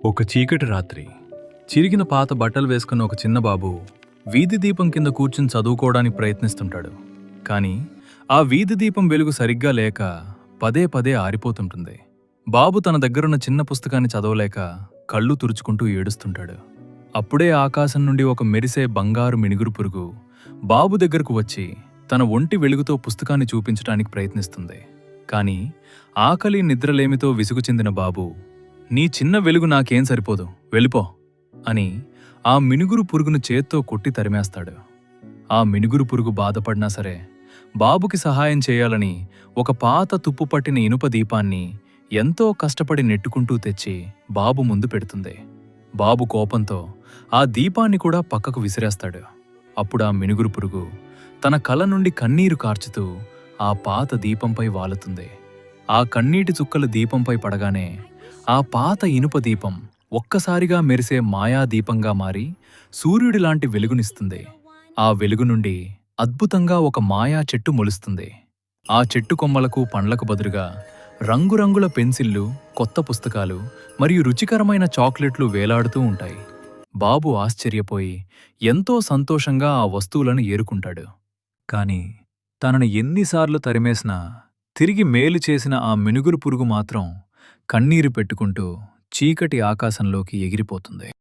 ఒక చీకటి రాత్రి చిరిగిన పాత బట్టలు వేసుకున్న ఒక చిన్న బాబు వీధి దీపం కింద కూర్చుని చదువుకోవడానికి ప్రయత్నిస్తుంటాడు. కానీ ఆ వీధి దీపం వెలుగు సరిగ్గా లేక పదే పదే ఆరిపోతుంటుంది. బాబు తన దగ్గరున్న చిన్న పుస్తకాన్ని చదవలేక కళ్ళు తుడుచుకుంటూ ఏడుస్తుంటాడు. అప్పుడే ఆకాశం నుండి ఒక మెరిసే బంగారు మినుగురు పురుగు బాబు దగ్గరకు వచ్చి తన ఒంటి వెలుగుతో పుస్తకాన్ని చూపించడానికి ప్రయత్నిస్తుంది. కానీ ఆకలి నిద్రలేమితో విసుగు చెందిన బాబు, నీ చిన్న వెలుగు నాకేం సరిపోదు, వెళ్ళిపో అని ఆ మినుగురు పురుగును చేత్తో కొట్టి తరిమేస్తాడు. ఆ మినుగురు పురుగు బాధపడినా సరే బాబుకి సహాయం చేయాలని ఒక పాత తుప్పు పట్టిన ఇనుప దీపాన్ని ఎంతో కష్టపడి నెట్టుకుంటూ తెచ్చి బాబు ముందు పెడుతుంది. బాబు కోపంతో ఆ దీపాన్ని కూడా పక్కకు విసిరేస్తాడు. అప్పుడు ఆ మినుగురు పురుగు తన కళ్ళ నుండి కన్నీరు కార్చుతూ ఆ పాత దీపంపై వాలుతుంది. ఆ కన్నీటి చుక్కలు దీపంపై పడగానే ఆ పాత ఇనుప దీపం ఒక్కసారిగా మెరిసే మాయా దీపంగా మారి సూర్యుడిలాంటి వెలుగునిస్తుంది. ఆ వెలుగు నుండి అద్భుతంగా ఒక మాయా చెట్టు మొలుస్తుంది. ఆ చెట్టు కొమ్మలకు పండ్లకు బదులుగా రంగురంగుల పెన్సిళ్లు, కొత్త పుస్తకాలు మరియు రుచికరమైన చాక్లెట్లు వేలాడుతూ ఉంటాయి. బాబు ఆశ్చర్యపోయి ఎంతో సంతోషంగా ఆ వస్తువులను ఏరుకుంటాడు. కాని తనను ఎన్నిసార్లు తరిమేసినా తిరిగి మేలు చేసిన ఆ మినుగురు పురుగు మాత్రం కన్నీరు పెట్టుకుంటూ చీకటి ఆకాశంలోకి ఎగిరిపోతుంది.